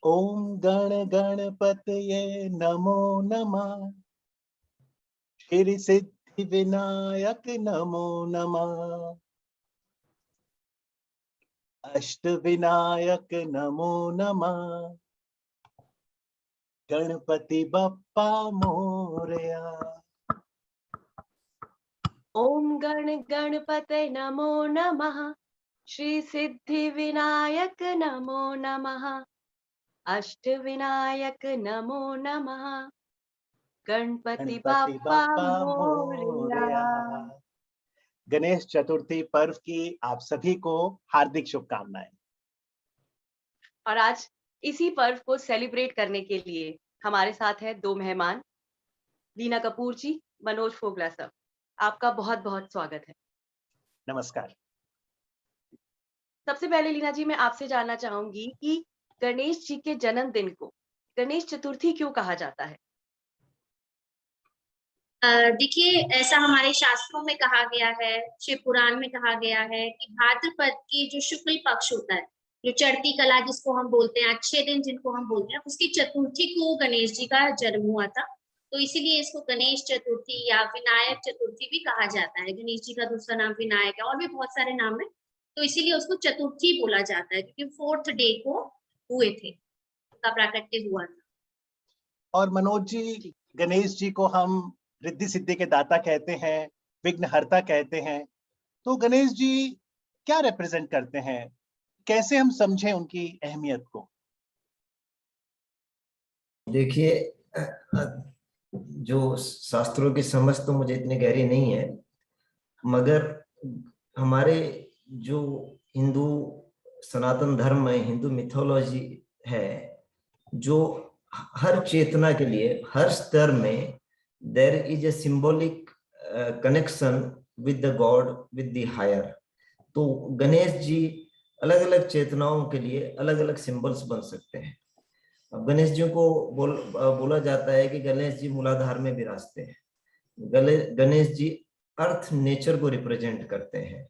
ओम गण गणपतये नमो नमः। श्री सिद्धि विनायक नमो नमः। अष्ट विनायक नमो नमः। गणपति बप्पा मोरया। ओम गण गणपते नमो नमः। श्री सिद्धि विनायक नमो नमः। अष्ट विनायक नमो नमः। गणपति बप्पा मोरया। गणेश चतुर्थी पर्व की आप सभी को हार्दिक शुभकामनाएं। और आज इसी पर्व को सेलिब्रेट करने के लिए हमारे साथ है दो मेहमान, लीना कपूर जी, मनोज फोगला सर। आपका बहुत बहुत स्वागत है। नमस्कार। सबसे पहले लीना जी, मैं आपसे जानना चाहूंगी कि गणेश जी के जन्मदिन को गणेश चतुर्थी क्यों कहा जाता है? देखिए, ऐसा हमारे शास्त्रों में कहा गया है, शिव पुराण में कहा गया है कि भाद्रपद की जो शुक्ल पक्ष होता है, जो चढ़ती कला जिसको हम बोलते हैं, अच्छे दिन जिनको हम बोलते हैं, उसकी चतुर्थी को गणेश जी का जन्म हुआ था। तो इसीलिए इसको गणेश चतुर्थी या विनायक चतुर्थी भी कहा जाता है। गणेश जी का दूसरा नाम विनायक है और भी बहुत सारे नाम है, तो इसीलिए उसको चतुर्थी बोला जाता है, क्योंकि 4th डे को हुए थे, उसका प्राकट्य हुआ था। और मनोज जी, गणेश जी को हम रिद्धि सिद्धि के दाता कहते हैं, विघ्नहर्ता कहते हैं। तो गणेश जी क्या रिप्रेजेंट करते हैं? कैसे हम समझें उनकी अहमियत को? देखिए, जो शास्त्रों की समझ तो मुझे इतनी गहरी नहीं है, मगर हमारे जो हिंदू सनातन धर्म में हिंदू मिथोलॉजी है, जो हर चेतना के लिए हर स्तर में there is a symbolic connection with the god, with the higher. तो गणेश जी अलग अलग चेतनाओं के लिए अलग अलग सिंबल्स बन सकते हैं। अब गणेश जी को बोला जाता है कि गणेश जी मूलाधार में विराजते हैं। गणेश जी अर्थ नेचर को रिप्रेजेंट करते हैं।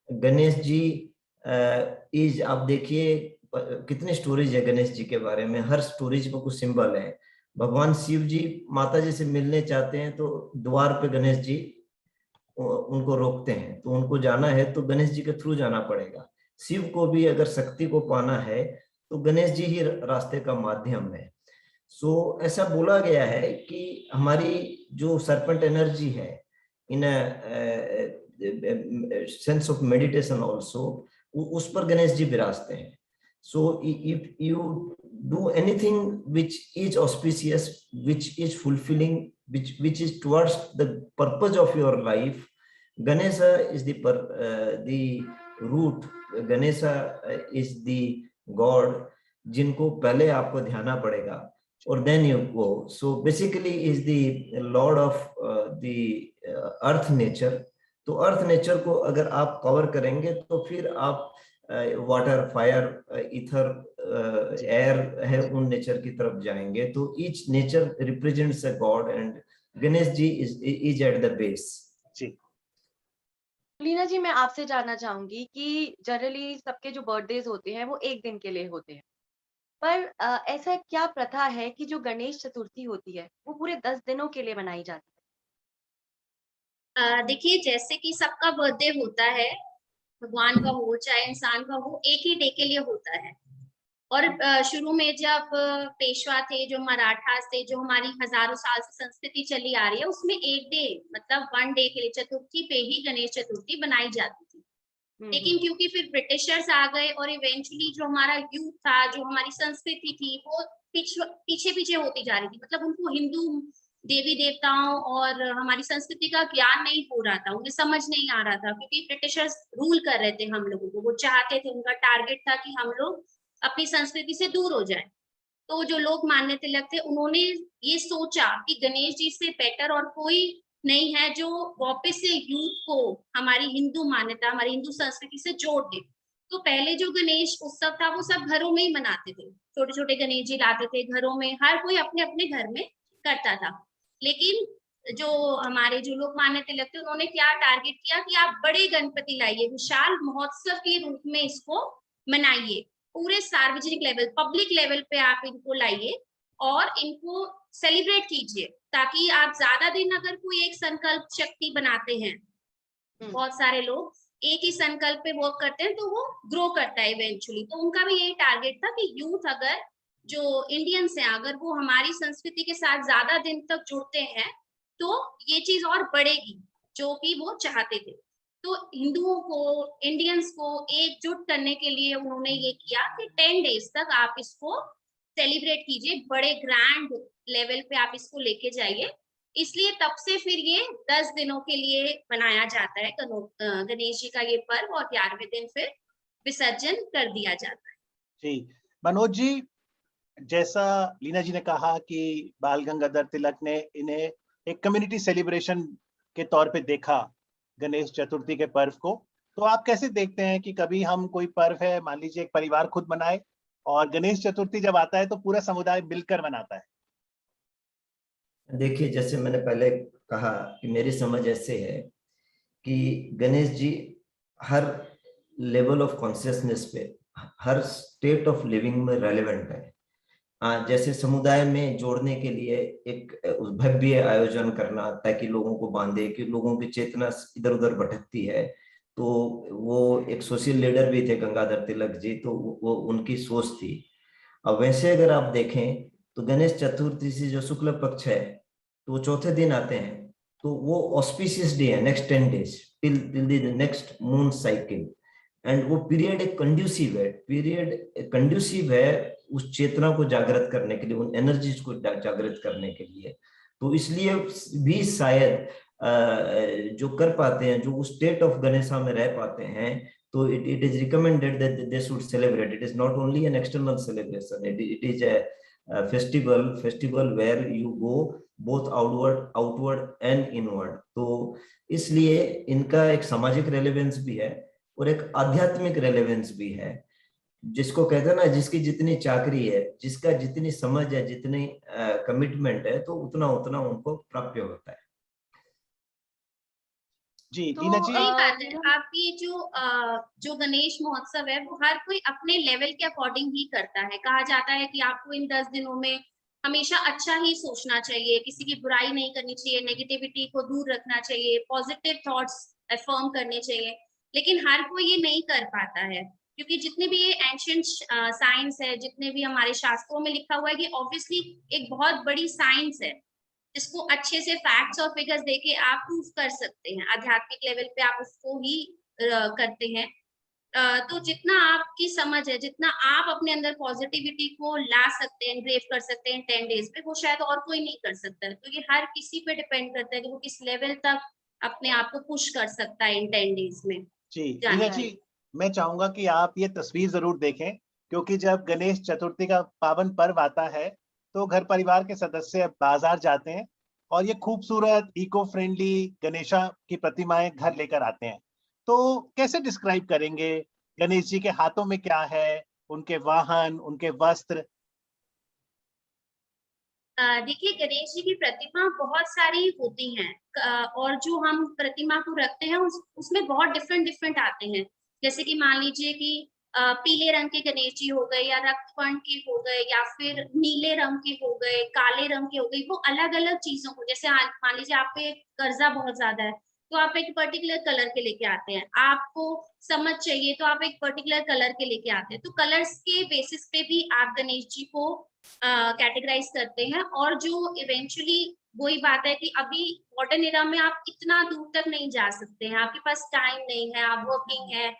गणेश जी इज, आप देखिए कितनी स्टोरीज है गणेश जी के बारे में, हर स्टोरीज में कुछ सिंबल है। भगवान शिव जी माता जी से मिलने चाहते हैं तो द्वार पे गणेश जी उनको रोकते हैं, तो उनको जाना है तो गणेश जी के थ्रू जाना पड़ेगा। शिव को भी अगर शक्ति को पाना है तो गणेश जी ही रास्ते का माध्यम है। सो ऐसा बोला गया है कि हमारी जो सरपेंट एनर्जी है, in sense of meditation also, उस पर गणेश जी विराजते हैं। So if you do anything which is auspicious, which is fulfilling, which is towards the purpose of your life, Ganesha is the root. Ganesha is the god जिनको पहले आपको ध्याना पड़ेगा और then you go. So basically is the lord of the earth nature. तो earth nature को अगर आप कवर करेंगे तो फिर आप वाटर, फायर, ईथर, एयर है, उन नेचर की तरफ जाएंगे। तो each nature represents a god and Ganesh ji is at the base. जी लीना जी, मैं आपसे जानना चाहूंगी कि जनरली सबके जो बर्थडेज होते हैं वो एक दिन के लिए होते हैं, पर ऐसा क्या प्रथा है कि जो गणेश चतुर्थी होती है वो पूरे 10 दिनों के लिए मनाई जाती देखिए, जैसे कि सबका बर्थडे होता है, भगवान का हो चाहे इंसान का हो, एक ही डे के लिए होता है। और शुरू में जब पेशवा थे, जो मराठास थे, जो हमारी हजारों साल से संस्कृति चली आ रही है, उसमें एक डे मतलब 1 डे के लिए चतुर्थी पे ही गणेश चतुर्थी बनाई जाती थी। लेकिन क्योंकि फिर ब्रिटिशर्स आ गए और इवेंचुअली जो हमारा यूथ था, जो हमारी संस्कृति थी, वो पीछे पीछे होती जा रही थी। मतलब उनको हिंदू देवी देवताओं और हमारी संस्कृति का ज्ञान नहीं हो रहा था, उन्हें समझ नहीं आ रहा था, क्योंकि ब्रिटिशर्स रूल कर रहे थे हम लोगों को। वो चाहते थे, उनका टारगेट था कि हम लोग अपनी संस्कृति से दूर हो जाए। तो जो लोग मान्य तिलक थे, उन्होंने ये सोचा कि गणेश जी से बेटर और कोई नहीं है जो वापस से यूथ को हमारी हिंदू मान्यता, हमारी हिंदू संस्कृति से जोड़ दे। तो पहले जो गणेश उत्सव था वो सब घरों में ही मनाते थे, छोटे छोटे गणेश जी लाते थे घरों में, हर कोई अपने अपने घर में करता था। लेकिन जो हमारे जो लोग मान्य तिलक थे, उन्होंने क्या टारगेट किया कि आप बड़े गणपति लाइए, विशाल महोत्सव के रूप में इसको मनाइए। पूरे सार्वजनिक लेवल, पब्लिक लेवल पे आप इनको लाइए और इनको सेलिब्रेट कीजिए, ताकि आप ज्यादा दिन अगर कोई एक संकल्प शक्ति बनाते हैं, बहुत सारे लोग एक ही संकल्प पे वर्क करते हैं तो वो ग्रो करता है इवेंचुअली। तो उनका भी यही टारगेट था कि यूथ अगर जो इंडियंस हैं अगर वो हमारी संस्कृति के साथ ज्यादा दिन तक जुड़ते हैं तो ये चीज और बढ़ेगी, जो कि वो चाहते थे। तो हिंदुओं को, इंडियंस को एकजुट करने के लिए उन्होंने ये किया कि 10 डेज तक आप इसको सेलिब्रेट कीजिए, बड़े ग्रैंड लेवल पे आप इसको लेके जाइए। इसलिए तब से फिर ये 10 दिनों के लिए मनाया जाता है गणेश जी का ये पर्व, और 11वें दिन फिर विसर्जन कर दिया जाता है। जी, मनोज जी, जैसा लीना जी ने कहा कि बाल गंगाधर तिलक ने इन्हें एक कम्युनिटी सेलिब्रेशन के तौर पे देखा गणेश चतुर्थी के पर्व को, तो आप कैसे देखते हैं कि कभी हम कोई पर्व है, मान लीजिए एक परिवार खुद मनाए, और गणेश चतुर्थी जब आता है तो पूरा समुदाय मिलकर मनाता है? देखिए, जैसे मैंने पहले कहा कि मेरी समझ ऐसे है कि गणेश जी हर लेवल ऑफ कॉन्शियसनेस पे, हर स्टेट ऑफ लिविंग में रेलेवेंट है। जैसे समुदाय में जोड़ने के लिए एक भव्य आयोजन करना ताकि लोगों को बांधे, कि लोगों की चेतना इधर उधर भटकती है, तो वो एक सोशल लीडर भी थे गंगाधर तिलक जी, तो वो उनकी सोच थी। अब वैसे अगर आप देखें तो गणेश चतुर्थी से जो शुक्ल पक्ष है तो वो चौथे दिन आते हैं, तो वो ऑस्पिशियस डे है, next 10 days till the next moon cycle. And वो पीरियड एक कंड्यूसिव है उस चेतना को जागृत करने के लिए, उन एनर्जीज को जागृत करने के लिए। तो इसलिए भी शायद जो कर पाते हैं, जो उस स्टेट ऑफ गणेशा में रह पाते हैं, तो it is recommended that they should celebrate. It is not only an external celebration, it is a festival where you go both outward and inward. तो इसलिए इनका एक सामाजिक रेलेवेंस भी है और एक आध्यात्मिक रेलेवेंस भी है। जिसको कहते हैं ना, जिसकी जितनी चाकरी है, जिसका जितनी समझ है, जितनी कमिटमेंट है, तो उतना उतना उनको प्राप्य होता है। जी, तो लीना जी। सही बात है। आपकी जो गणेश महोत्सव है वो हर कोई अपने लेवल के अकॉर्डिंग ही करता है। कहा जाता है कि आपको इन 10 दिनों में हमेशा अच्छा ही सोचना चाहिए, किसी की बुराई नहीं करनी चाहिए, नेगेटिविटी को दूर रखना चाहिए, पॉजिटिव थॉट्स अफर्म करने चाहिए। लेकिन हर कोई ये नहीं कर पाता है, क्योंकि जितने भी ये एंशिएंट साइंस है, जितने भी हमारे शास्त्रों में लिखा हुआ है कि ऑब्वियसली एक बहुत बड़ी साइंस है जिसको अच्छे से फैक्ट्स और फिगर्स देके आप प्रूफ कर सकते हैं। आध्यात्मिक लेवल पे आप उसको ही करते हैं। तो जितना आपकी समझ है, जितना आप अपने अंदर पॉजिटिविटी को ला सकते हैं, एनग्रेव कर सकते हैं 10 डेज पे, वो शायद और कोई नहीं कर सकता है। तो ये हर किसी पे डिपेंड करता है कि वो किस लेवल तक अपने आप को पुश कर सकता है इन 10 डेज में। जी, लीना जी, मैं चाहूंगा कि आप ये तस्वीर जरूर देखें, क्योंकि जब गणेश चतुर्थी का पावन पर्व आता है तो घर परिवार के सदस्य बाजार जाते हैं और ये खूबसूरत इको फ्रेंडली गणेशा की प्रतिमाएं घर लेकर आते हैं। तो कैसे डिस्क्राइब करेंगे गणेश जी के हाथों में क्या है, उनके वाहन, उनके वस्त्र? देखिए, गणेश जी की प्रतिमा बहुत सारी होती हैं, और जो हम प्रतिमा को रखते हैं उसमें बहुत डिफरेंट आते हैं। जैसे कि मान लीजिए कि पीले रंग के गणेश जी हो गए, या रक्तवर्ण के हो गए, या फिर नीले रंग के हो गए, काले रंग के हो गए। वो अलग अलग चीजों को, जैसे मान लीजिए आपको एक कर्जा बहुत ज्यादा है तो आप एक पर्टिकुलर कलर के लेके आते हैं, आपको समझ चाहिए तो आप एक पर्टिकुलर कलर के लेके आते हैं। तो कलर्स के बेसिस पे भी आप गणेश जी को कैटेगराइज करते हैं। और जो इवेंचुअली वही बात है कि अभी मॉडर्न एरा में आप इतना दूर तक नहीं जा सकते हैं, आपके पास टाइम नहीं है, आप वर्किंग है।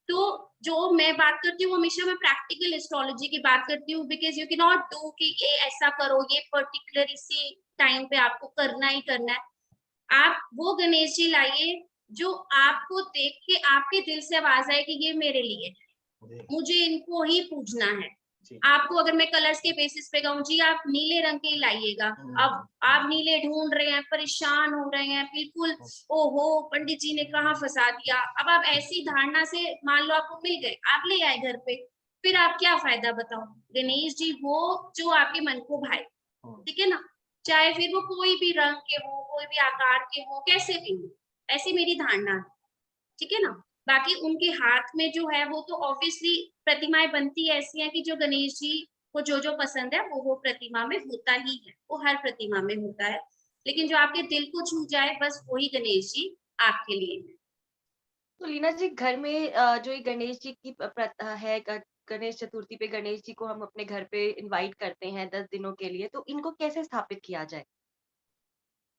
तो जो मैं बात करती हूँ हमेशा मैं प्रैक्टिकल एस्ट्रोलॉजी की बात करती हूँ, because you can not do कि ये ऐसा करो, ये पर्टिकुलर इसी टाइम पे आपको करना ही करना है। आप वो गणेश जी लाइए जो आपको देख के आपके दिल से आवाज आए कि ये मेरे लिए है, मुझे इनको ही पूजना है। आपको अगर मैं कलर्स के बेसिस पे कहूँ जी आप नीले रंग के लाइएगा, अब आप नीले ढूंढ रहे हैं, परेशान हो रहे हैं, बिल्कुल ओहो पंडित जी ने कहाँ फंसा दिया। अब आप ऐसी धारणा से मान लो आपको मिल गए, आप ले आए घर पे, फिर आप क्या फायदा बताओ। गणेश जी वो जो आपके मन को भाए, ठीक है ना, चाहे फिर वो कोई भी रंग के हो, कोई भी आकार के हो, कैसे भी हो, ऐसी मेरी धारणा है, ठीक है ना। बाकी उनके हाथ में जो है वो तो ऑब्वियसली प्रतिमाएं बनती ऐसी हैं कि जो गणेश जी को जो पसंद है वो प्रतिमा में होता ही है, वो हर प्रतिमा में होता है, लेकिन जो आपके दिल को छू जाए बस वही गणेश जी आपके लिए है। तो लीना जी, घर में जो ये गणेश जी की प्रथा है, गणेश चतुर्थी पे गणेश जी को हम अपने घर पे इनवाइट करते हैं 10 दिनों के लिए, तो इनको कैसे स्थापित किया जाए?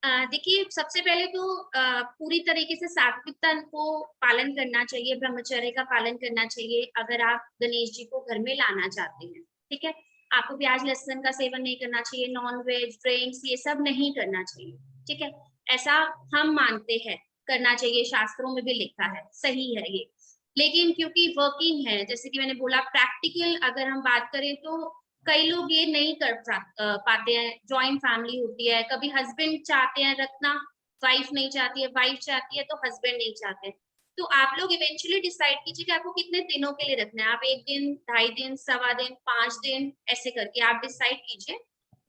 देखिए सबसे पहले तो पूरी तरीके से सात्विकता को पालन करना चाहिए, ब्रह्मचर्य का पालन करना चाहिए अगर आप गणेश जी को घर में लाना चाहते हैं, ठीक है। आपको प्याज लहसुन का सेवन नहीं करना चाहिए, नॉन वेज ड्रिंक्स ये सब नहीं करना चाहिए, ठीक है। ऐसा हम मानते हैं, करना चाहिए, शास्त्रों में भी लिखा है, सही है ये। लेकिन क्योंकि वर्किंग है, जैसे कि मैंने बोला प्रैक्टिकल अगर हम बात करें तो कई लोग ये नहीं कर पाते हैं, जॉइंट फैमिली होती है, कभी हस्बैंड चाहते हैं रखना, वाइफ नहीं चाहती है, वाइफ चाहती है तो हस्बैंड नहीं चाहते। तो आप लोग इवेंचुअली डिसाइड कीजिए कि आपको कितने दिनों के लिए रखना है, आप 1 दिन, 2.5 दिन, सवा दिन, 5 दिन ऐसे करके आप डिसाइड कीजिए।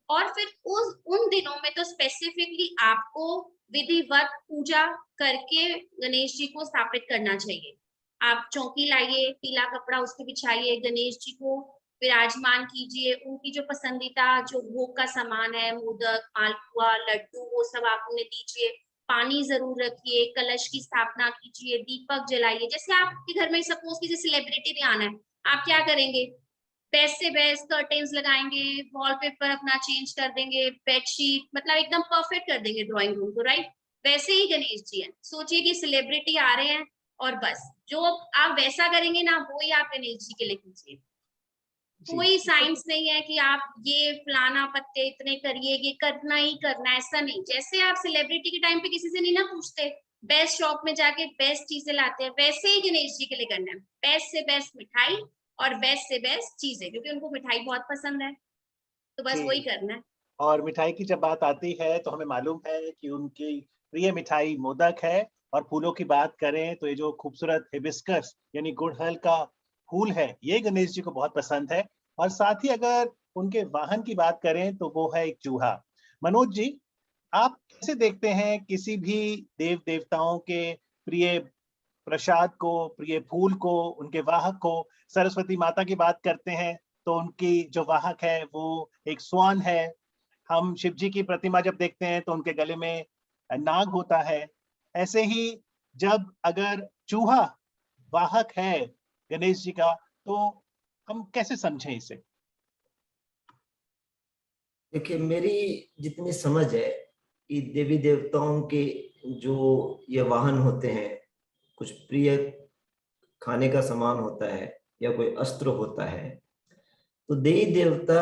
और फिर उस उन दिनों में तो स्पेसिफिकली आपको विधिवत पूजा करके गणेश जी को स्थापित करना चाहिए। आप चौकी लाइए, पीला कपड़ा उस पे बिछाइए, गणेश जी को विराजमान कीजिए, उनकी जो पसंदीदा जो भोग का सामान है, मोदक, मालपुआ, लड्डू, वो सब आप उन्हें दीजिए। पानी जरूर रखिए, कलश की स्थापना कीजिए, दीपक जलाइए। जैसे आपके घर में सपोज किसी सेलिब्रिटी भी आना है, आप क्या करेंगे? बेस्ट से बेस्ट कर्टेन्स लगाएंगे, वॉलपेपर अपना चेंज कर देंगे, बेडशीट, मतलब एकदम परफेक्ट कर देंगे ड्राइंग रूम को, राइट। वैसे ही गणेश जी हैं, सोचिए कि सेलिब्रिटी आ रहे हैं और बस जो आप वैसा करेंगे ना वो ही आप गणेश जी के लिए कीजिए। जी। कोई साइंस नहीं है कि आप ये फलाना पत्ते इतने करिए, ये करना ही करना है, ऐसा नहीं। जैसे आप सेलिब्रिटी के टाइम पे किसी से नहीं ना पूछते, बेस्ट शॉप में जाके बेस्ट चीजें लाते हैं, वैसे ही गणेश जी के लिए करना है, बेस्ट से बेस्ट मिठाई और बेस्ट से बेस्ट चीजें, क्योंकि उनको मिठाई बहुत पसंद है, तो बस वही जी, करना है। और मिठाई की जब बात आती है तो हमें मालूम है कि उनकी प्रिय मिठाई मोदक है। और फूलों की बात करें तो ये जो खूबसूरत हिबिस्कस यानी गुड़हल का फूल है, ये गणेश जी को बहुत पसंद है। और साथ ही अगर उनके वाहन की बात करें तो वो है एक चूहा। मनोज जी, आप कैसे देखते हैं किसी भी देव देवताओं के प्रिय प्रसाद को, प्रिय फूल को, उनके वाहक को? सरस्वती माता की बात करते हैं तो उनकी जो वाहक है वो एक स्वान है। हम शिव जी की प्रतिमा जब देखते हैं तो उनके गले में नाग होता है। ऐसे ही जब अगर चूहा वाहक है गणेश जी का, तो हम कैसे समझें इसे? देखिए, मेरी जितनी समझ है कि देवी देवताओं के जो ये वाहन होते हैं, कुछ प्रिय खाने का सामान होता है या कोई अस्त्र होता है, तो देवी देवता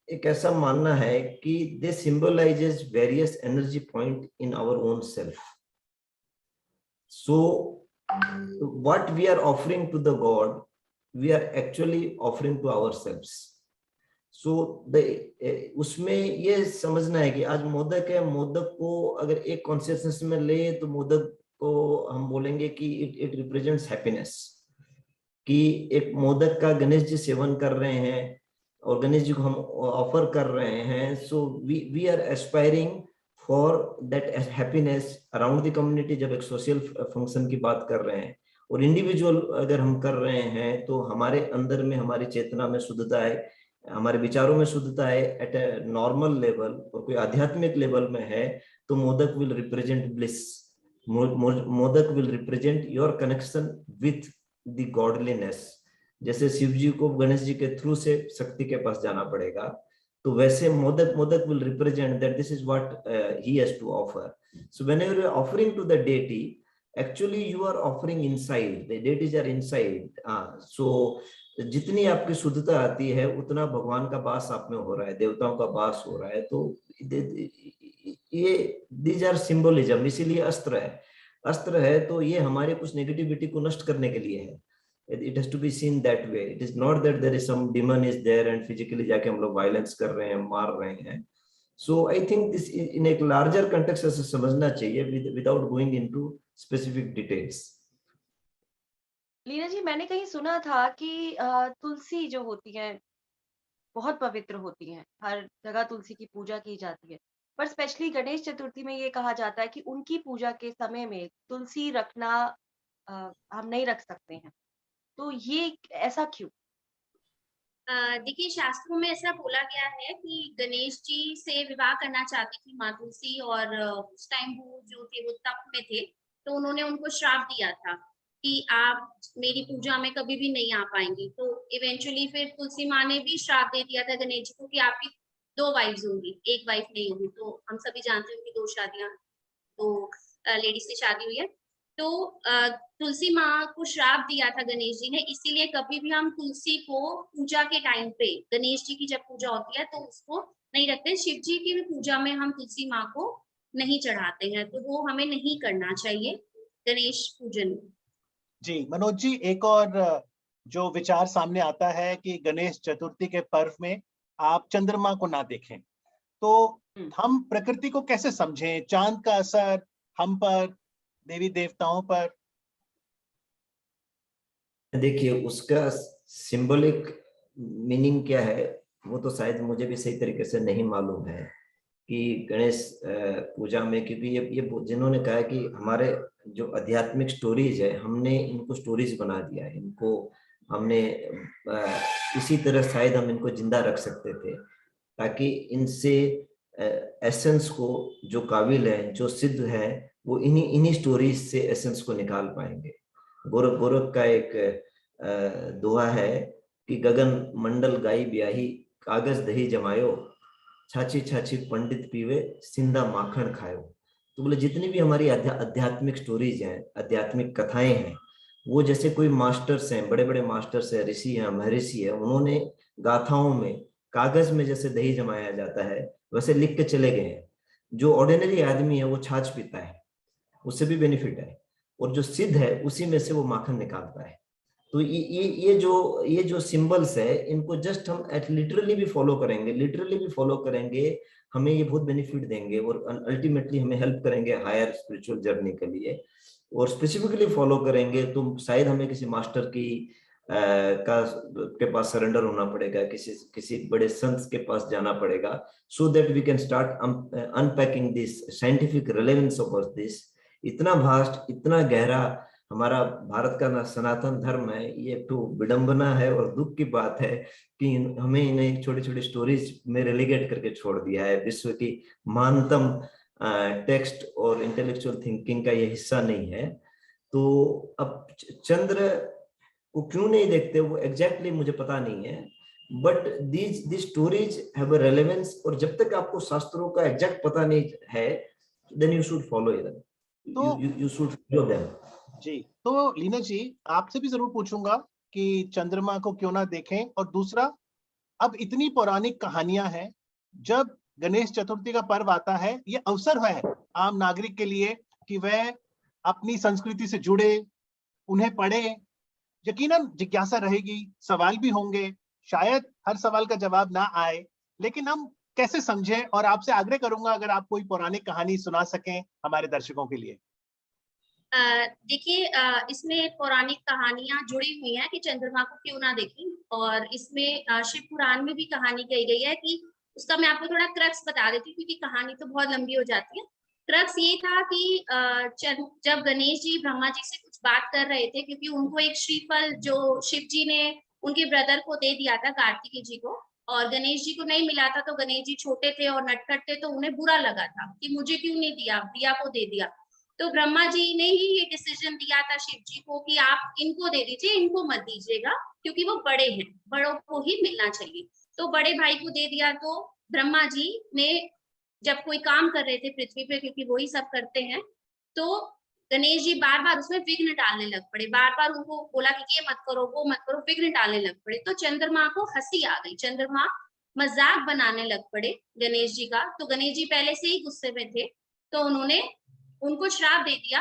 एक ऐसा मानना है कि they symbolises various energy point in our own self. So, what we are offering to the God, we are actually offering to ourselves. So, उसमें ये समझना है कि आज मोदक है, मोदक को अगर एक कॉन्शियसनेस में ले तो मोदक को हम बोलेंगे कि इट रिप्रेजेंट्स हैप्पीनेस, कि एक मोदक का गणेश जी सेवन कर रहे हैं और गणेश जी को हम ऑफर कर रहे हैं। So we are aspiring for that happiness around the community, जब एक सोशल फंक्शन की बात कर रहे हैं। और इंडिविजुअल अगर हम कर रहे हैं तो हमारे अंदर में, हमारी चेतना में शुद्धता है, हमारे विचारों में शुद्धता है एट ए नॉर्मल लेवल, और कोई आध्यात्मिक लेवल में है तो modak will represent bliss. Modak will represent your connection with the godliness. जैसे शिव जी को गणेश जी के थ्रू से शक्ति के पास जाना पड़ेगा, तो वैसे modak will represent that this is what he has to offer. So whenever you are offering to the deity, actually you are offering inside, the deities are inside. So जितनी आपकी शुद्धता आती है उतना भगवान का वास आप में हो रहा है, देवताओं का वास हो रहा है। तो ये दीज आर सिंबलिज्म, इसीलिए अस्त्र है। अस्त्र है तो ये हमारे कुछ नेगेटिविटी को नष्ट करने के लिए है। It has to be seen that way. It is not that there is some demon is there and physically जाके हम लोग violence कर रहे हैं, मार रहे हैं। So I think this in एक larger context ऐसे समझना चाहिए without going into specific details. Leena जी, मैंने कहीं सुना था कि तुलसी जो होती है बहुत पवित्र होती हैं, हर जगह तुलसी की पूजा की जाती है। पर स्पेशली गणेश चतुर्थी में ये कहा जाता है कि उनकी पूजा के समय में तुलसी रखना हम नहीं रख सकते हैं, तो ये ऐसा क्यों? देखिए, शास्त्रों में ऐसा बोला गया है कि गणेश जी से विवाह करना चाहती थी माँ तुलसी, और उस टाइम वो जो थे वो तप में थे, तो उन्होंने उनको श्राप दिया था कि आप मेरी पूजा में कभी भी नहीं आ पाएंगी। तो इवेंचुअली फिर तुलसी माँ ने भी श्राप दे दिया था गणेश जी को कि आपकी 2 वाइफ्स होंगी, 1 वाइफ नहीं होगी। तो हम सभी जानते हैं कि 2 शादियां, तो लेडीज से शादी हुई है। तो तुलसी माँ को श्राप दिया था गणेश जी ने, इसीलिए कभी भी हम तुलसी को पूजा के टाइम पे, गणेश जी की जब पूजा होती है तो उसको नहीं रखते। शिव जी की भी पूजा में हम तुलसी माँ को नहीं चढ़ाते हैं, तो वो हमें नहीं करना चाहिए गणेश पूजन में। जी मनोज जी, एक और जो विचार सामने आता है कि गणेश चतुर्थी के पर्व में आप चंद्रमा को ना देखें, तो हम प्रकृति को कैसे समझें? चांद का असर हम पर, देवी देवताओं पर? देखिए, उसका सिंबलिक मीनिंग क्या है वो तो शायद मुझे भी सही तरीके से नहीं मालूम है कि गणेश पूजा में, क्योंकि ये जिन्होंने कहा है कि हमारे जो आध्यात्मिक स्टोरीज है हमने इनको स्टोरीज बना दिया है, इनको हमने इसी तरह शायद हम इनको जिंदा रख सकते थे ताकि इनसे एसेंस को, जो काबिल है, जो सिद्ध है, वो इन्हीं स्टोरीज से एसेंस को निकाल पाएंगे। गोरख का एक दोहा है कि गगन मंडल गाई ब्याही, कागज दही जमायो, छाछी छाछी पंडित पीवे, सिंधा माखन खायो। तो बोले जितनी भी हमारी आध्यात्मिक स्टोरीज हैं, आध्यात्मिक कथाएं हैं, वो जैसे कोई मास्टर्स हैं, बड़े बड़े मास्टर्स हैं, ऋषि हैं, महर्षि हैं, उन्होंने गाथाओं में कागज में जैसे दही जमाया जाता है वैसे लिख के चले गए हैं। जो ऑर्डिनरी आदमी है वो छाछ पीता है, उससे भी बेनिफिट है, और जो सिद्ध है उसी में से वो माखन निकालता है। तो ये जो सिंबल्स है, इनको जस्ट हम लिटरली भी फॉलो करेंगे, हमें ये बहुत बेनिफिट देंगे और अल्टीमेटली हमें हेल्प करेंगे हायर स्पिरिचुअल जर्नी के लिए। और स्पेसिफिकली फॉलो करेंगे तो शायद हमें किसी मास्टर की के पास सरेंडर होना पड़ेगा, किसी बड़े संत के पास जाना पड़ेगा, so that we can start unpacking this scientific relevance of this. इतना वास्ट, इतना गहरा हमारा भारत का सनातन धर्म है, ये एक तो विडंबना है और दुख की बात है कि हमें इन्हें छोटी छोटी स्टोरीज में रेलीगेट करके छोड़ दिया है। विश्व की महानतम टेक्स्ट और इंटेलेक्चुअल थिंकिंग का ये हिस्सा नहीं है। तो अब चंद्र को क्यों नहीं देखते वो एग्जैक्टली मुझे पता नहीं है, but these stories have a relevance, और जब तक आपको शास्त्रों का एग्जैक्ट पता नहीं है, then you should follow them, you should follow them. जी, तो लीना जी, आपसे भी जरूर पूछूंगा कि चंद्रमा को क्यों ना देखें, और दूसरा, अब इतनी पौराणिक कहानियां हैं, जब गणेश चतुर्थी का पर्व आता है, ये अवसर है आम नागरिक के लिए कि वह अपनी संस्कृति से जुड़े, उन्हें पढ़े। यकीनन जिज्ञासा रहेगी, सवाल भी होंगे, शायद हर सवाल का जवाब ना आए, लेकिन हम कैसे समझें? और आपसे आग्रह करूंगा अगर आप कोई पौराणिक कहानी सुना सकें हमारे दर्शकों के लिए। देखिए, इसमें पौराणिक कहानियां जुड़ी हुई हैं कि चंद्रमा को क्यों ना देखें, और इसमें शिव पुराण में भी कहानी कही गई है कि उसका मैं आपको थोड़ा क्रक्स बता देती हूँ क्योंकि कहानी तो बहुत लंबी हो जाती है। क्रक्स ये था कि जब गणेश जी ब्रह्मा जी से कुछ बात कर रहे थे, क्योंकि उनको एक श्रीफल जो शिव जी ने उनके ब्रदर को दे दिया था, कार्तिकेय जी को, और गणेश जी को नहीं मिला था, तो गणेश जी छोटे थे और नटखट थे, तो उन्हें बुरा लगा था कि मुझे क्यों नहीं दिया, दिया को दे दिया। तो ब्रह्मा जी ने ही ये डिसीजन दिया था शिव जी को कि आप इनको दे दीजिए, इनको मत दीजिएगा, क्योंकि वो बड़े हैं, बड़ों को ही मिलना चाहिए। तो बड़े भाई को दे दिया। तो ब्रह्मा जी ने जब कोई काम कर रहे थे पृथ्वी पे, क्योंकि वो ही सब करते हैं, तो गणेश जी बार बार उसमें विघ्न डालने लग पड़े, बार बार उनको बोला कि ये मत करो, वो मत करो, विघ्न डालने लग पड़े। तो चंद्रमा को हंसी आ गई, चंद्रमा मजाक बनाने लग पड़े गणेश जी का। तो गणेश जी पहले से ही गुस्से में थे, तो उन्होंने उनको श्राप दे दिया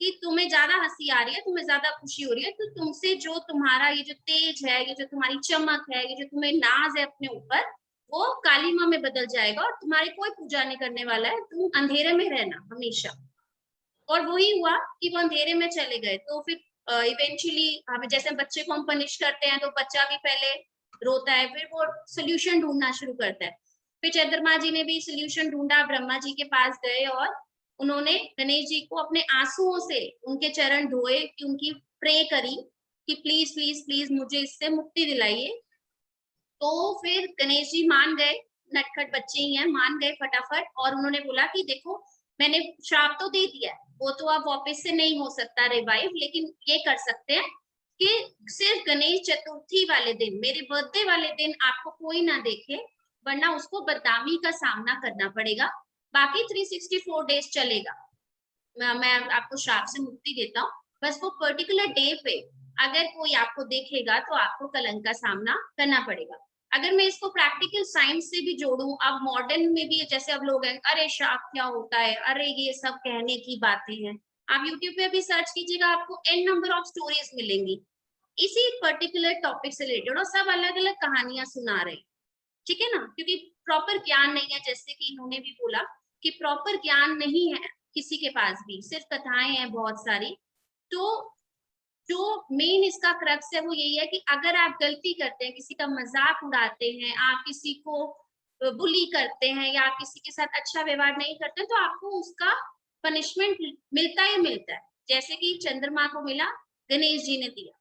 कि तुम्हें ज्यादा हंसी आ रही है, तुम्हें ज्यादा खुशी हो रही है, तो तुमसे जो तुम्हारा ये जो तेज है, ये जो तुम्हारी चमक है, ये जो तुम्हें नाज है अपने ऊपर, वो काली माँ में बदल जाएगा और तुम्हारी कोई पूजा नहीं करने वाला है, तुम अंधेरे में रहना हमेशा। और वही हुआ कि वो अंधेरे में चले गए। तो फिर इवेंचुअली हमें, जैसे बच्चे को हम पनिश करते हैं तो बच्चा भी पहले रोता है, फिर वो सोल्यूशन ढूंढना शुरू करता है। फिर चंद्रमा जी ने भी सोल्यूशन ढूंढा, ब्रह्मा जी के पास गए और उन्होंने गणेश जी को अपने आंसुओं से उनके चरण धोए, कि उनकी प्रे करी कि प्लीज प्लीज प्लीज मुझे इससे मुक्ति दिलाइए। तो फिर गणेश जी मान गए, नटखट बच्चे ही हैं, मान गए फटाफट, और उन्होंने बोला कि देखो मैंने श्राप तो दे दिया है, वो तो अब वापस से नहीं हो सकता रिवाइव, लेकिन ये कर सकते हैं कि सिर्फ गणेश चतुर्थी वाले दिन, मेरे बर्थडे वाले दिन आपको कोई ना देखे, वरना उसको बदनामी का सामना करना पड़ेगा। बाकी 364 डेज चलेगा, मैं आपको श्राप से मुक्ति देता हूँ, बस वो पर्टिकुलर डे पे अगर कोई आपको देखेगा तो आपको कलंक का सामना करना पड़ेगा। अगर मैं इसको प्रैक्टिकल साइंस से भी जोड़ूं, अब मॉडर्न में भी जैसे अब लोग हैं, अरे श्राप क्या होता है, अरे ये सब कहने की बातें हैं, आप यूट्यूब पे भी सर्च कीजिएगा, आपको एन नंबर ऑफ स्टोरीज मिलेंगी इसी पर्टिकुलर टॉपिक से रिलेटेड, और सब अलग अलग कहानियां सुना रहे, ठीक है ना, क्योंकि प्रॉपर ज्ञान नहीं है, जैसे कि इन्होंने भी बोला कि प्रॉपर ज्ञान नहीं है किसी के पास भी, सिर्फ कथाएं हैं बहुत सारी। तो जो मेन इसका क्रक्स है वो यही है कि अगर आप गलती करते हैं, किसी का मजाक उड़ाते हैं, आप किसी को बुली करते हैं, या आप किसी के साथ अच्छा व्यवहार नहीं करते, तो आपको उसका पनिशमेंट मिलता ही मिलता है। जैसे कि चंद्रमा को मिला, गणेश जी ने दिया,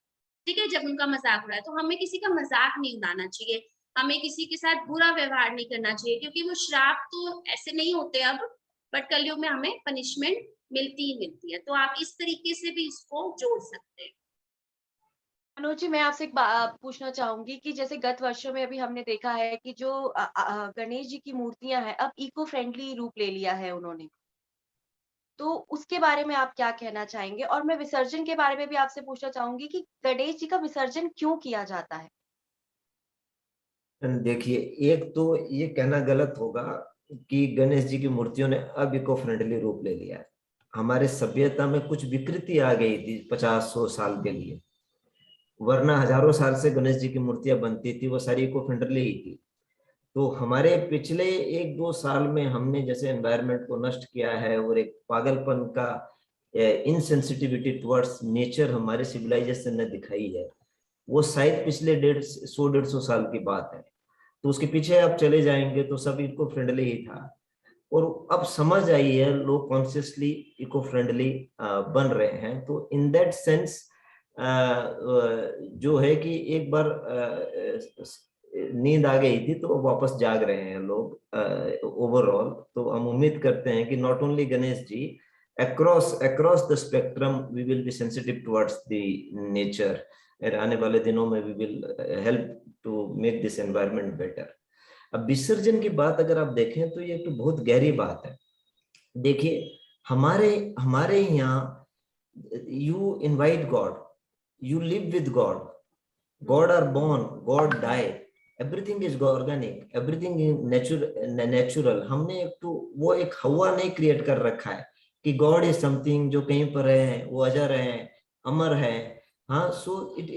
ठीक है, जब उनका मजाक उड़ाया। तो हमें किसी का मजाक नहीं उड़ाना चाहिए, हमें किसी के साथ बुरा व्यवहार नहीं करना चाहिए, क्योंकि वो श्राप तो ऐसे नहीं होते अब, बट कलयुग में हमें पनिशमेंट मिलती ही मिलती है। तो आप इस तरीके से भी इसको जोड़ सकते हैं। मनोज जी, मैं आपसे एक पूछना चाहूंगी कि जैसे गत वर्षों में अभी हमने देखा है कि जो गणेश जी की मूर्तियां हैं अब इको फ्रेंडली रूप ले लिया है उन्होंने, तो उसके बारे में आप क्या कहना चाहेंगे? और मैं विसर्जन के बारे में भी आपसे पूछना चाहूंगी कि गणेश जी का विसर्जन क्यों किया जाता है? देखिए, एक तो ये कहना गलत होगा कि गणेश जी की मूर्तियों ने अब इको फ्रेंडली रूप ले लिया है। हमारे सभ्यता में कुछ विकृति आ गई थी 50-100 साल के लिए, वरना हजारों साल से गणेश जी की मूर्तियां बनती थी, वो सारी इको फ्रेंडली ही थी। तो हमारे पिछले 1-2 साल में हमने जैसे एनवायरनमेंट को नष्ट किया है, और एक पागलपन का इनसेंसिटिविटी टुवर्ड्स नेचर हमारे सिविलाइजेशन ने दिखाई है, वो शायद पिछले 150 साल की बात है। तो उसके पीछे आप चले जाएंगे तो सब इको फ्रेंडली ही था, और अब समझ आई है, लोग कॉन्शियसली इको फ्रेंडली बन रहे हैं। तो इन दैट सेंस जो है कि एक बार नींद आ गई थी तो वापस जाग रहे हैं लोग ओवरऑल। तो हम उम्मीद करते हैं कि not only Ganesh ji, across the spectrum we will be sensitive towards the nature, और आने वाले दिनों में we will help to make this environment better। अब विसर्जन की बात अगर आप देखें तो ये तो बहुत गहरी बात है। देखिए, हमारे यहाँ you invite God, you live with God, God are born, God die, everything is organic, everything is natural। हमने एक तो वो एक हवा नहीं क्रिएट कर रखा है कि गॉड इज समथिंग जो कहीं पर है, वो अजर है, अमर है। हाँ, so it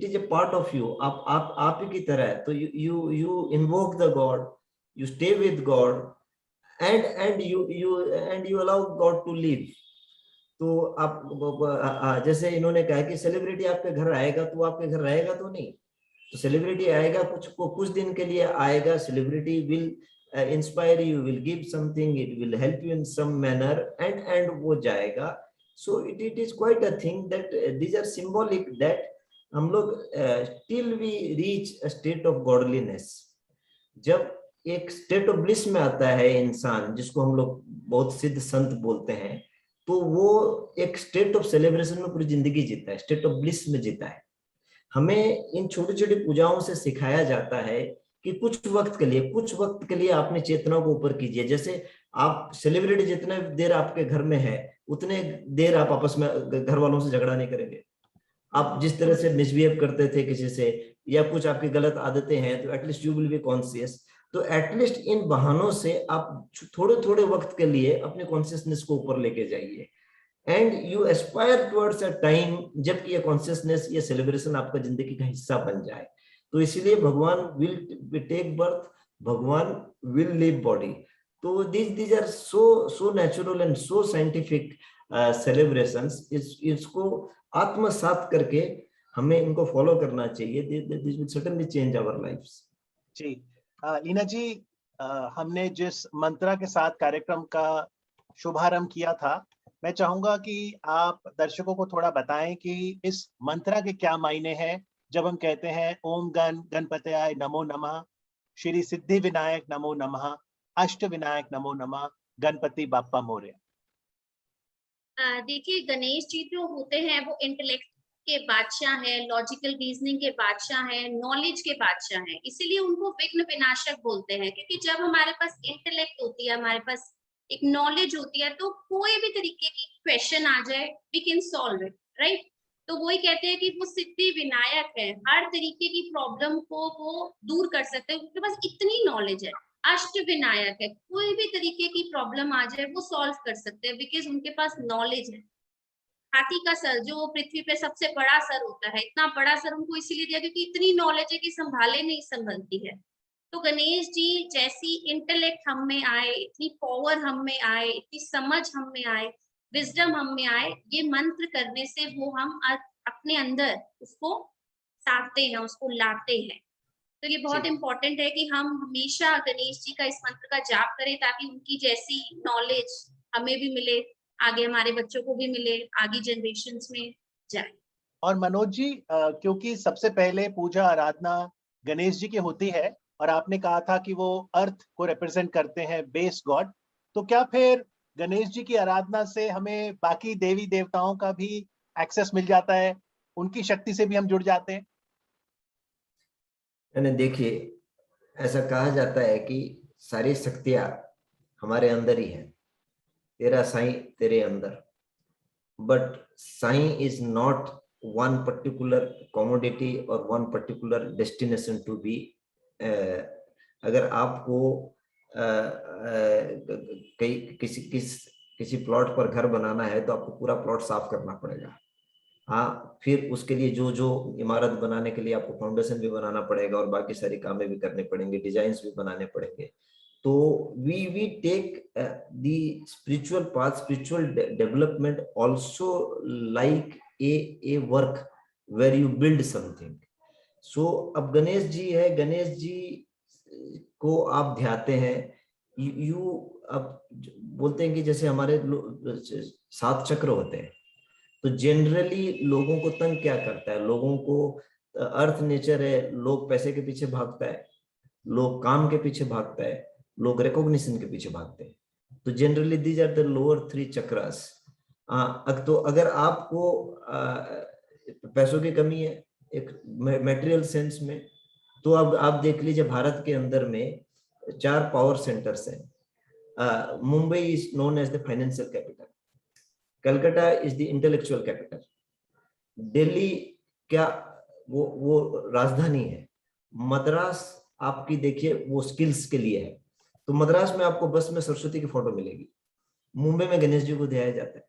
is a part of you, आप ही की तरह है। तो you invoke the god, you stay with god, and you allow god to live. तो आप जैसे इन्होंने कहा कि सेलिब्रिटी आपके घर आएगा तो आपके घर रहेगा तो नहीं, तो सेलिब्रिटी आएगा कुछ दिन के लिए आएगा, celebrity will inspire you, will give something, it will help you in some manner, and वो जाएगा। So it is quite a thing that these are symbolic, that हम लोग till we reach a state of godliness, जब एक state of bliss में आता है इंसान, जिसको हम लोग बहुत सिद्ध संत बोलते हैं, तो वो एक स्टेट ऑफ सेलिब्रेशन में पूरी जिंदगी जीता है, स्टेट ऑफ ब्लिस में जीता है। हमें इन छोटी छोटी पूजाओं से सिखाया जाता है कि कुछ वक्त के लिए आपने चेतना को ऊपर कीजिए। जैसे आप सेलिब्रिटी जितने देर आपके घर में है, उतने देर आप आपस में घर वालों से झगड़ा नहीं करेंगे। आप जिस तरह से मिसबिहेव करते थे किसी से, या कुछ आपकी गलत आदतें हैं, तो at least you will be conscious. तो एटलीस्ट इन बहानों से आप थोड़े थोड़े वक्त के लिए अपने कॉन्शियसनेस को ऊपर लेके जाइए, and you Aspire towards a time जबकि ये कॉन्शियसनेस, ये सेलिब्रेशन आपका जिंदगी का हिस्सा बन जाए। तो इसलिए भगवान विल टेक बर्थ, भगवान विल लीव बॉडी। तो these are so natural and so scientific celebrations। इसको आत्मसात करके हमें इनको फॉलो करना चाहिए। This will certainly change our lives। जी, लीना जी, हमने जिस मंत्रा के साथ कार्यक्रम का शुभारंभ किया था, मैं चाहूंगा कि आप दर्शकों को थोड़ा बताएं कि इस मंत्र के क्या मायने हैं जब हम कहते हैं ओम गणपतयाय नमो नमः, श्री सिद्धि विनायक नमो नमः, अष्ट विनायक नमो नमः, गणपति बाप्पा मोरया। देखिए, गणेश जी जो होते हैं वो इंटेलेक्ट के बादशाह है, लॉजिकल रीजनिंग के बादशाह है, नॉलेज के बादशाह है, इसीलिए उनको विघ्न विनाशक बोलते हैं। क्योंकि जब हमारे पास इंटेलेक्ट होती है, हमारे पास एक नॉलेज होती है, तो कोई भी तरीके की क्वेश्चन आ जाए we can solve it, right. तो वही कहते हैं कि वो सिद्धि विनायक है, हर तरीके की प्रॉब्लम को वो दूर कर सकते हैं, उनके पास इतनी नॉलेज है। अष्ट विनायक है, कोई भी तरीके की प्रॉब्लम आ जाए वो सॉल्व कर सकते हैं, बिकॉज उनके पास नॉलेज है। हाथी का सर, जो पृथ्वी पे सबसे बड़ा सर होता है, इतना बड़ा सर उनको इसीलिए दिया क्योंकि इतनी नॉलेज है कि संभाले नहीं संभलती है। तो गणेश जी जैसी इंटेलेक्ट हम में आए, इतनी पावर हम में आए, इतनी समझ हम में आए, विजडम हम में आए, ये मंत्र करने से वो हम अपने अंदर उसको साधते हैं, उसको लाते हैं। तो ये बहुत इंपॉर्टेंट है कि हम हमेशा गणेश जी का इस मंत्र का जाप करें, ताकि उनकी जैसी नॉलेज हमें भी मिले, आगे हमारे बच्चों को भी मिले, आगे जनरेशन्स में जाए। और मनोज जी, क्योंकि सबसे पहले पूजा आराधना गणेश जी की होती है और आपने कहा था कि वो अर्थ को रिप्रेजेंट करते हैं, बेस गॉड, तो क्या फिर गणेश जी की आराधना से हमें बाकी देवी देवताओं का भी एक्सेस मिल जाता है, उनकी शक्ति से भी हम जुड़ जाते हैं? यानी देखिए, ऐसा कहा जाता है कि सारी शक्तियां हमारे अंदर ही है, तेरा साईं तेरे अंदर। But Sai is not one particular commodity और one particular destination to be. अगर आपको किसी प्लॉट पर घर बनाना है तो आपको पूरा प्लॉट साफ करना पड़ेगा। हाँ, फिर उसके लिए जो जो इमारत बनाने के लिए आपको फाउंडेशन भी बनाना पड़ेगा और बाकी सारी कामें भी करने पड़ेंगे, डिजाइन्स भी बनाने पड़ेंगे। तो we take the spiritual path, spiritual development also like a work where you build something. So अब गणेश जी है, गणेश जी को आप ध्याते हैं, यू अब बोलते हैं कि जैसे हमारे 7 चक्र होते हैं, तो जनरली लोगों को तंग क्या करता है, लोगों को अर्थ नेचर है, लोग पैसे के पीछे भागता है, लोग काम के पीछे भागता है, लोग रिकॉग्निशन के पीछे भागते हैं। तो generally these are the lower 3 chakras. तो अगर आपको पैसों की कमी है एक मटेरियल सेंस में, तो अब आप देख लीजिए भारत के अंदर में 4 पावर सेंटर्स हैं। Mumbai is known as the financial capital, Calcutta is the intellectual capital, Delhi क्या वो राजधानी है, मद्रास आपकी देखिए वो स्किल्स के लिए है, तो मद्रास में आपको बस में सरस्वती की फोटो मिलेगी, मुंबई में गणेश जी को ध्याया जाता है,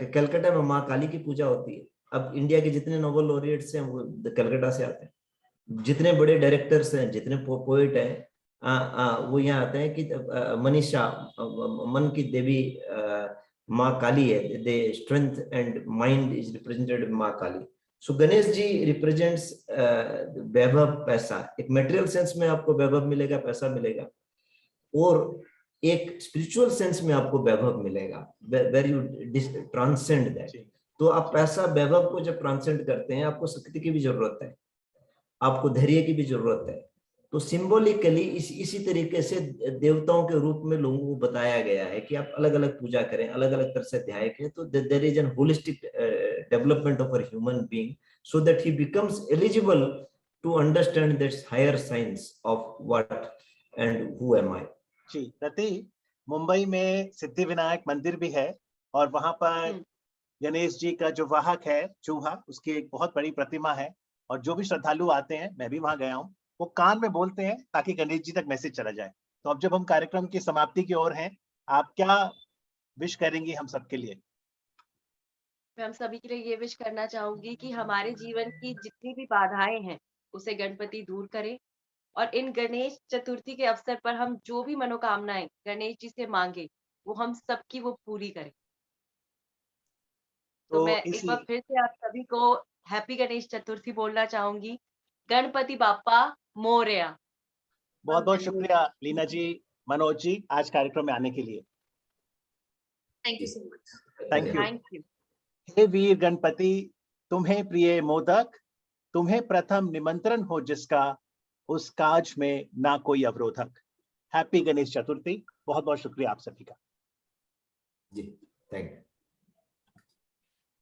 कलकत्ता में माँ काली की पूजा होती है। अब इंडिया के जितने नोबेल लॉरिएट्स हैं वो कलकत्ता से आते हैं, जितने बड़े डायरेक्टर्स हैं, जितने पोएट हैं, वो यहाँ आते हैं कि मनीषा, मन की देवी माँ काली है, the strength and mind is represented माँ काली। सो गणेश जी रिप्रेजेंट्स वैभव, पैसा। एक मटेरियल सेंस में आपको वैभव मिलेगा, पैसा मिलेगा, और एक स्पिरिचुअल सेंस में आपको वैभव मिलेगा, वेर यू ट्रांसेंड दैट। तो आप पैसा वैभव को जब ट्रांसेंड करते हैं, आपको शक्ति की भी जरूरत है, आपको धैर्य की भी जरूरत है। तो सिंबॉलिकली इसी तरीके से देवताओं के रूप में लोगों को बताया गया है कि आप अलग अलग पूजा करें, अलग अलग तरह से ध्यान करें, तो there is an holistic development of a human being so that he becomes eligible to understand this higher science of what and who am I. जी रति, मुंबई में सिद्धि विनायक मंदिर भी है और वहां पर गणेश जी का जो वाहक है चूहा, उसकी एक बहुत बड़ी प्रतिमा है, और जो भी श्रद्धालु आते हैं, मैं भी वहां गया हूँ, वो कान में बोलते हैं ताकि गणेश जी तक मैसेज चला जाए। तो अब जब हम कार्यक्रम की समाप्ति की ओर हैं, आप क्या विश करेंगी हम सबके लिए? मैं हम सभी के लिए ये विश करना चाहूंगी कि हमारे जीवन की जितनी भी बाधाएं हैं उसे गणपति दूर करे, और इन गणेश चतुर्थी के अवसर पर हम जो भी मनोकामनाएं गणेश जी से मांगे वो हम सबकी वो पूरी करें। तो मैं एक बार फिर से आप सभी को हैप्पी गणेश चतुर्थी बोलना चाहूंगी। गणपति बाप्पा मोरया। बहुत बहुत शुक्रिया लीना जी, मनोज जी, आज कार्यक्रम में आने के लिए। Thank you so much. Thank you. Thank you. हे वीर गणपति, तुम्हें प्रिय मोदक, तुम्हें प्रथम निमंत्रण हो जिसका, उस काज में ना कोई अवरोधक। हैप्पी गणेश चतुर्थी। बहुत बहुत शुक्रिया आप सभी का। जी, थैंक यू।